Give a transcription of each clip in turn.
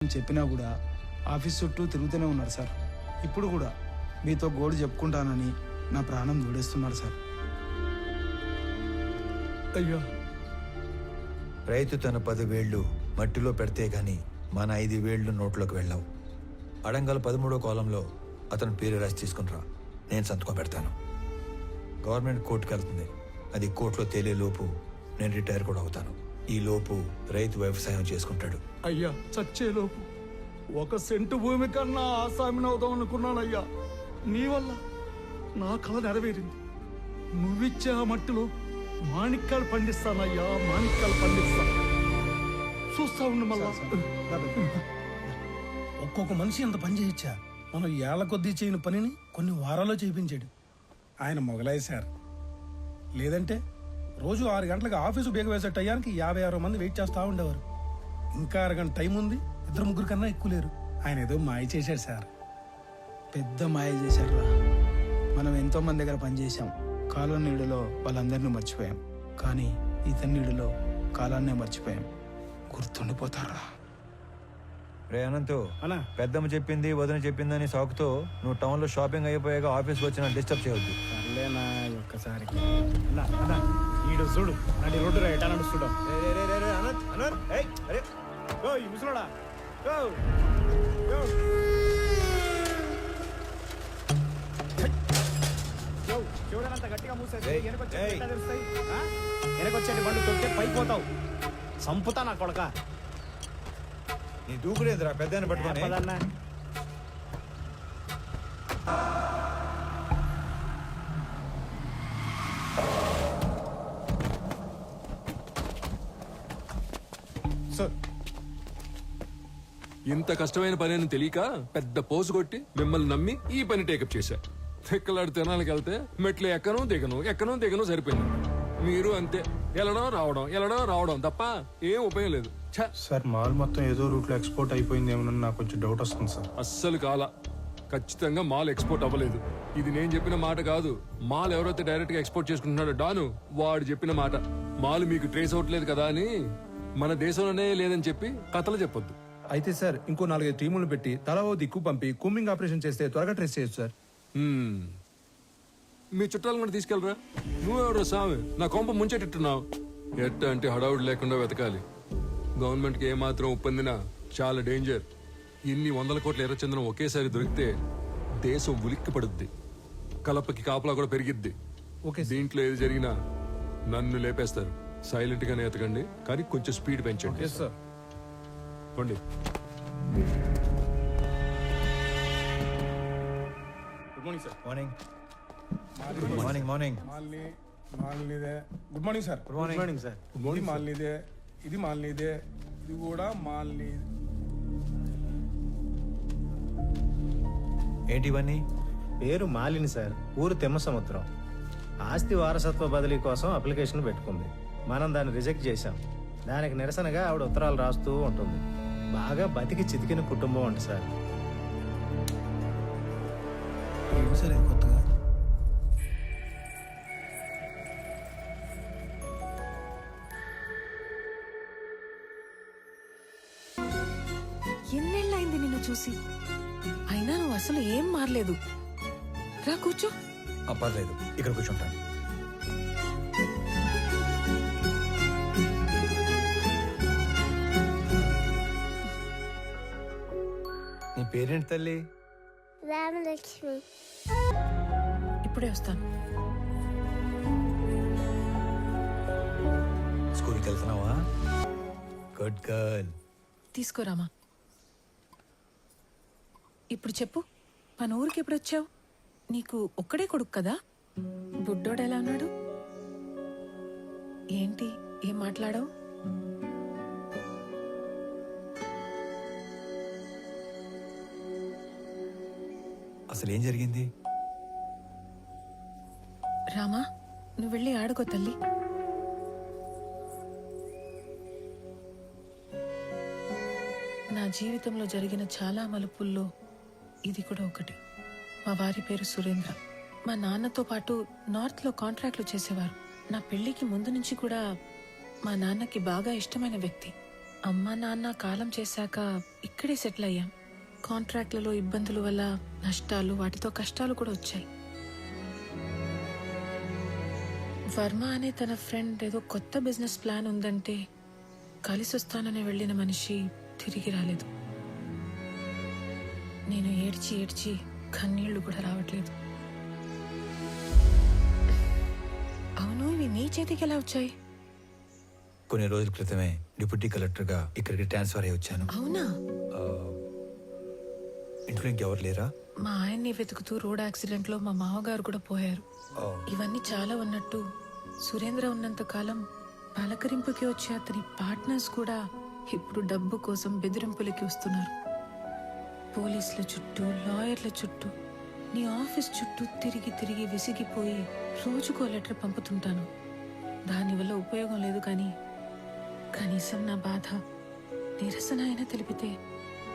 చెప్పినా కూడా ఆఫీస్ చుట్టూ తిరుగుతూనే ఉన్నారు సార్. ఇప్పుడు కూడా మీతో గోడు చెప్పుకుంటానని నా ప్రాణం దూడేస్తున్నారు సార్. అయ్యో, రైతు తన 10 వేళ్లు మట్టిలో పెడితే గాని మన 5 వేళ్లు నోట్లోకి వెళ్ళావు. అడంగల్ 13వ కాలంలో అతను పేరు రాసి తీసుకునిరా, నేను సంతకం పెడతాను. గవర్నమెంట్ కోర్టుకు వెళ్తుంది, అది కోర్టులో తేలే లోపు నేను రిటైర్ కూడా అవుతాను. ఈ లోపు రైతు వ్యవసాయం చేసుకుంటాడు. అయ్యా చచ్చేలోపు 1 సెంటు భూమి కన్నా ఆసామిని అవుదాం అనుకున్నానయ్యా. నీ వల్ల నా కళ నెరవేరింది. నువ్విచ్చే ఆ మట్టిలో మాణిక్యాలు పండిస్తానయ్యా, మాణిక్యాలు పండిస్తా. చూస్తా ఉండు మళ్ళా. ఒక్కొక్క మనిషి ఇంత పని చేయొచ్చా? మనం ఏళ్ల కొద్దీ చేయని పనిని కొన్ని వారాల్లో చేయించాడు. ఆయన మొగలాయి సార్. లేదంటే రోజు 6 గంటలకు ఆఫీసు బేగ వేసే టయానికి 56 మంది వెయిట్ చేస్తూ ఉండేవారు. ఇంకా అరగంట టైం ఉంది, 2-3 కన్నా ఎక్కువ లేరు. ఆయన ఏదో మాయ చేశాడు సార్. పెద్ద మాయ చేశారా. మనం ఎంతో మంది దగ్గర పనిచేసాం. కాలం నీడలో వాళ్ళందరినీ మర్చిపోయాం, కానీ ఇతని నీడలో కాలాన్నే మర్చిపోయాం. గుర్తుండిపోతారా? రే అనంతు, పెద్దమ్మ చెప్పింది వదిన చెప్పిందని సాకుతో నువ్వు టౌన్లో షాపింగ్ అయిపోయాక ఆఫీస్కి వచ్చిన డిస్టర్బ్ చేయొద్దు. సర్లేనా ఒక్కసారికి ఈడు చూడు, నడి రోడ్డు ఎటా నడుస్తుడా ముసలోడా. చూడనంత గట్టిగా మూసేది వెనకొచ్చేటి బండు తొక్కే పైపోతావు. సంపుతా నా కొడక. నీ దూకుడేంద్రా పెద్ద పట్టుకొని. ఇంత కష్టమైన పని అని తెలియక పెద్ద పోసు కొట్టి మిమ్మల్ని నమ్మి ఈ పని టేకప్ చేశా. తిక్కలాడు తినాలకి వెళ్తే మెట్లు ఎక్కను దిగను సరిపోయింది. మీరు అంతే, వెళ్ళడం రావడం తప్ప ఏం ఉపయోగం లేదు. సార్ మాల్ మొత్తం ఏదో రూట్ లో ఎక్స్పోర్ట్ అయిపోయింది ఏమన్నా నాకు కొంచెం డౌట్ వస్తుంది సార్. అస్సలు కాల, ఖచ్చితంగా మాల్ ఎక్స్పోర్ట్ అవ్వలేదు. ఇది నేను చెప్పిన మాట కాదు. మాల్ ఎవరైతే డైరెక్ట్ గా ఎక్స్పోర్ట్ చేసుకుంటున్నాడో డాను, వాడు చెప్పిన మాట. మాల్ మీకు ట్రేస్ అవ్వట్లేదు కదా అని మన దేశంలోనే లేదని చెప్పి కథలు చెప్పొద్దు. అయితే సార్ ఇంకో 4-5 టీములు పెట్టి తలా ఓ దిక్కు పంపి కూంబింగ్ ఆపరేషన్ చేస్తే త్వరగా ట్రేస్ చేయొచ్చు సార్. మీ చుట్టాలను కూడా తీసుకెళ్ళరా. నువ్వెవరో సామి నా కొంప ముంచెట్టున్నావు. ఎట్ట అంటే హడావుడి లేకుండా వెతకాలి. గవర్నమెంట్కి ఏమాత్రం ఒప్పందినా చాలా డేంజర్. ఇన్ని 100 కోట్ల ఎర్రచందనం ఒకేసారి దొరికితే దేశం ఉలిక్కి పడుద్ది. కలపకి కాపలా కూడా పెరిగిద్ది. దీంట్లో ఏది జరిగినా నన్ను లేపేస్తారు. సైలెంట్ గానే ఎతకండి, కానీ కొంచెం స్పీడ్ పెంచండి. పండి. Good morning sir. Morning good morning sir. Good morning sir. ఇది మాల్నీదే, ఇది మాల్నీదే, ఇది కూడా మాల్నీ. ఏంటి ఇవన్నీ? పేరు మాలిని సార్, ఊరు తెమ్మసముద్రం. ఆస్తి వారసత్వ బదిలీ కోసం అప్లికేషన్ పెట్టుకుంది. మనం దాన్ని రిజెక్ట్ చేశాం. దానికి నిరసనగా ఆవిడ ఉత్తరాలు రాస్తూ ఉంటుంది. బాగా బతికి చితికిన కుటుంబం అంట సార్. సరే కొత్తగా ఎన్నేళ్ళైంది నిన్ను చూసి, అయినా నువ్వు అసలు ఏం మారలేదు. రా కూర్చో. పర్లేదు, ఇక్కడ కూర్చుంటాను. నీ పేరేంటి తల్లి? రామలక్ష్మి. ఇప్పుడే వస్తాను. స్కూల్కి వెళ్తున్నావా? Good girl. తీసుకోరామా. ఇప్పుడు చెప్పు, మన ఊరికి ఎప్పుడు వచ్చావు? నీకు ఒక్కడే కొడుకు కదా? బుడ్డోడు ఎలా ఉన్నాడు? ఏంటి ఏం మాట్లాడావు? అసలు ఏం జరిగింది? రామా, నువ్వు వెళ్ళి ఆడుకో తల్లి. నా జీవితంలో జరిగిన చాలా మలుపుల్లో ఇది కూడా ఒకటి. మా వారి పేరు సురేంద్ర. మా నాన్నతో పాటు నార్త్ లో కాంట్రాక్ట్లు చేసేవారు. నా పెళ్లికి ముందు నుంచి కూడా మా నాన్నకి బాగా ఇష్టమైన వ్యక్తి. అమ్మ నాన్న కాలం చేశాక ఇక్కడే సెటిల్ అయ్యాం. కాంట్రాక్ట్లలో ఇబ్బందుల వల్ల నష్టాలు, వాటితో కష్టాలు కూడా వచ్చాయి. వర్మ అనే తన ఫ్రెండ్ ఏదో కొత్త బిజినెస్ ప్లాన్ ఉందంటే కలిసి వస్తానని వెళ్ళిన మనిషి తిరిగి రాలేదు. నేను ఏడ్చి ఏడ్చి కన్నీళ్లు కూడా రావట్లేదు. అవును, ఇవి నీ చేతికి ఎలా వచ్చాయి? కొన్ని రోజుల క్రితమే డిప్యూటీ కలెక్టర్గా ఇక్కడికి ట్రాన్స్ఫర్ అయ్యి వచ్చాను. అవునా? ఇంట్లో ఇంకెవరు లేరా? మా ఆయన్ని వెతుకుతూ రోడ్ యాక్సిడెంట్ లో మా మామగారు కూడా పోయారు. ఇవన్నీ చాలా ఉన్నట్టు సురేంద్ర ఉన్నంత కాలం పలకరింపుకి వచ్చే అతని పార్ట్నర్స్ కూడా ఇప్పుడు డబ్బు కోసం బెదిరింపులకి వస్తున్నారు. పోలీసుల చుట్టూ, లాయర్ల చుట్టూ, నీ ఆఫీస్ చుట్టూ తిరిగి తిరిగి విసిగిపోయి రోజుకో లెటర్ పంపుతుంటాను. దానివల్ల ఉపయోగం లేదు, కానీ కనీసం నా బాధ, నిరసన అయినా తెలిపితే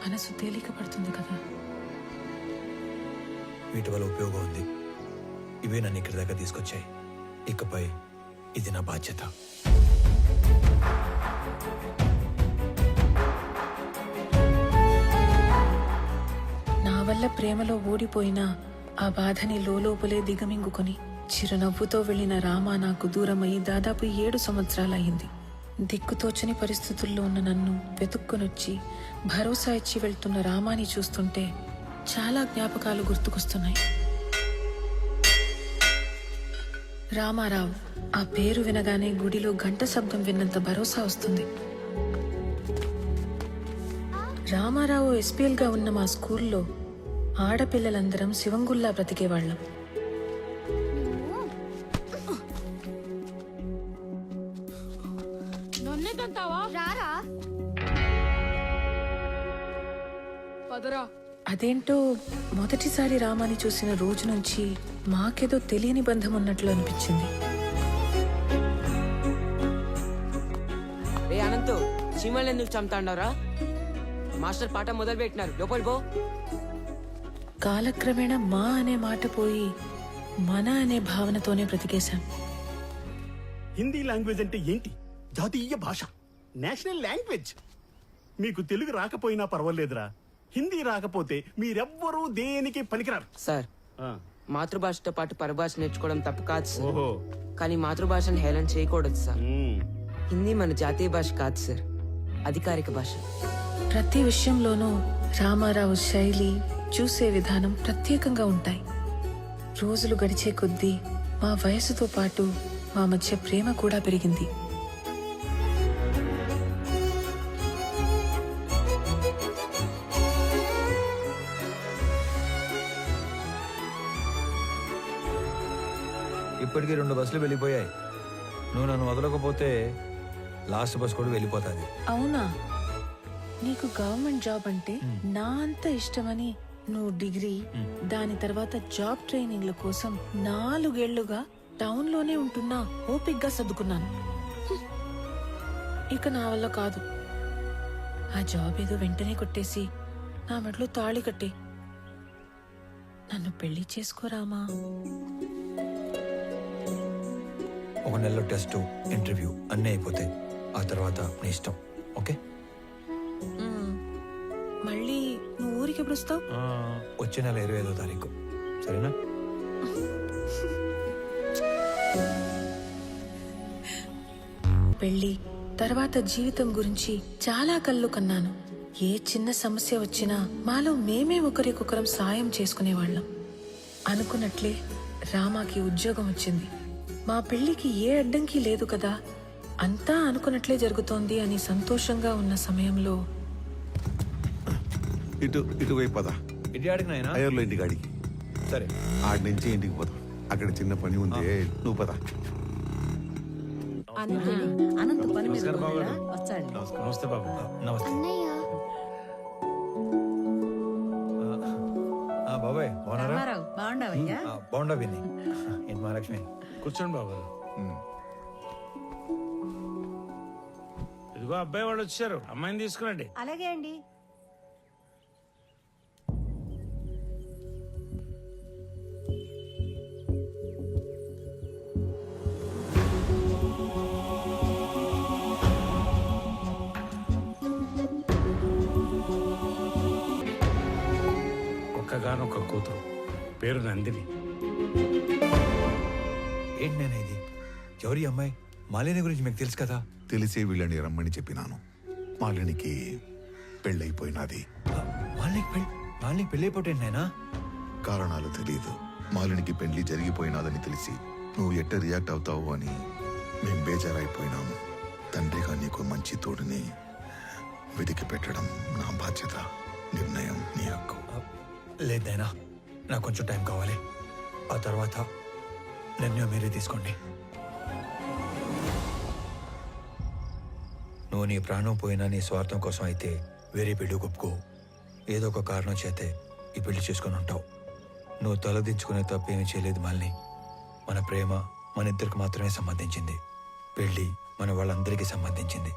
మనసు తేలిక పడుతుంది కదా. వీటి వల్ల ఉపయోగం ఉంది. ఇవే నన్ను ఇక్కడి దాకా తీసుకొచ్చాయి. ఇకపై ఇది నా బాధ్యత. నా వల్ల ప్రేమలో ఓడిపోయినా ఆ బాధని లోపలే దిగమింగుకొని చిరునవ్వుతో వెళ్లిన రామ నాకు దూరమయ్యి దాదాపు 7 సంవత్సరాలయ్యింది. దిక్కుతోచని పరిస్థితుల్లో ఉన్న నన్ను వెతుక్కునొచ్చి భరోసా ఇచ్చి వెళ్తున్న రామాని చూస్తుంటే చాలా జ్ఞాపకాలు గుర్తుకొస్తున్నాయి. రామారావు, ఆ పేరు వినగానే గుడిలో గంట శబ్దం విన్నంత భరోసా వస్తుంది. రామారావు ఎస్పీఎల్ గా ఉన్న మా స్కూల్లో ఆడపిల్లలందరం శివంగుల్లా బ్రతికేవాళ్ళం. అదేంటో మొదటిసారి రామాని చూసిన రోజు నుంచి మాకేదో తెలియని బంధం ఉన్నట్లు అనిపించింది. ఏ అనంతు, చీమల్ని ఎందుకు చంపుతాండవరా? మాస్టర్ పాట మొదలు పెట్టినారు, లోపలి పో. కాలక్రమేణా మా అనే మాట పోయి మన అనే భావనతోనే బ్రతికేశాం. హిందీ లాంగ్వేజ్ అంటే ఏంటి? జాతీయ భాష, నేషనల్ లాంగ్వేజ్. మీకు తెలుగు రాకపోయినా పర్వాలేదురా, హిందీ రాకపోతే మీరెవ్వరూ దేనికి పనికిరారు. సార్, మాతృభాషతో పాటు పరభాష నేర్చుకోవడం తప్పు కాదు సార్. ఓహో. కానీ మాతృభాషను హేళన చేయకూడదు సార్. హిందీ మన జాతీయ భాష కాదు సార్, అధికారిక భాష. ప్రతి విషయంలోనూ రామారావు శైలి, చూసే విధానం ప్రత్యేకంగా ఉంటాయి. రోజులు గడిచే కొద్దీ మా వయసుతో పాటు మా మధ్య ప్రేమ కూడా పెరిగింది. ఇప్పటికీ 2 బస్సులు వెళ్ళిపోయాయి. నువ్వు నన్ను వదలకపోతే లాస్ట్ బస్ కూడా వెళ్ళిపోతుంది. అవునా? నీకు గవర్నమెంట్ జాబ్ అంటే నా అంత ఇష్టమని నువ్వు డిగ్రీ, దాని తర్వాత జాబ్ ట్రైనింగ్ల కోసం 4 ఏళ్లుగా టౌన్ లోనే ఉంటున్నా ఓపిగ్గా సర్దుకున్నాను. ఇక నా వల్ల కాదు. ఆ జాబ్ ఏదో వెంటనే కొట్టేసి నా మెడలో తాళి కట్టి నన్ను పెళ్లి చేసుకోరామా? 1 నెలలో టెస్ట్, ఇంటర్వ్యూ అన్నీ అయిపోతాయి. ఆ తర్వాత నీ ఇష్టం. ఓకే? మళ్ళీ నువ్వు ఊరికి ఎప్పుడు వస్తావు? వచ్చే నెల 25వ తారీఖు. సరేనా? పెళ్లి తర్వాత జీవితం గురించి చాలా కళ్ళు కన్నాను. ఏ చిన్న సమస్య వచ్చినా మాలో మేమే ఒకరికొకరం సాయం చేసుకునేవాళ్ళం. అనుకున్నట్లే రామాకి ఉద్యోగం వచ్చింది. మా పెళ్లికి ఏ అడ్డంకి లేదు కదా, అంతా అనుకున్నట్లే జరుగుతోంది అని సంతోషంగా ఉన్న సమయంలో ఇటువైపు పద. ఇటు ఆడికి నాయనా? అయ్యర్లో ఇంటికి అడిగి. సరే, ఆడి నుంచి ఇంటికి పోదాం. అక్కడ చిన్న పని ఉంది, నువ్వు పద. నమస్తే బాబు. నమస్తే. అన్నయ్య బాబాయ్ బాగున్నారా? బాగుండవయ్యా? బాగుండా విని. ఏంటి మహాలక్ష్మి? కూర్చోండి బాబు. ఇదిగో అబ్బాయి వాళ్ళు వచ్చారు, అమ్మాయిని తీసుకురండి. అలాగే అండి. ఒక్కగానొక్క కూతురు పేరు నందిని. ఏంటి నేను ఇది? ఎవరి అమ్మాయి? మాలిని గురించి మీకు తెలుసు కదా. తెలిసే వీళ్ళని రమ్మని చెప్పినాను. మాలినికి పెళ్ళైపోయినది. మాలినికి పెళ్ళైపోతే నాయనా? కారణాలు తెలియదు. మాలినికి పెళ్లి జరిగిపోయినాదని తెలిసి నువ్వు ఎట్ట రియాక్ట్ అవుతావు అని మేం బేజారైపోయినాము. తండ్రిగా నీకు మంచి తోడుని వెతికి పెట్టడం నా బాధ్యత. నిర్ణయం నీ హక్కు. లేదైనా నాకు కొంచెం టైం కావాలి. ఆ తర్వాత నిర్ణయం మీరే తీసుకోండి. నువ్వు నీ ప్రాణం పోయినా నీ స్వార్థం కోసం అయితే వేరే పెళ్లి ఒప్పుకో. ఏదో ఒక కారణం చేతే ఈ పెళ్లి చేసుకుని ఉంటావు. నువ్వు తలదించుకునే తప్పేమీ చేయలేదు మాలిని. మన ప్రేమ మన ఇద్దరికి మాత్రమే సంబంధించింది. పెళ్లి మన వాళ్ళందరికీ సంబంధించింది.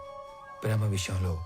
ప్రేమ విషయంలో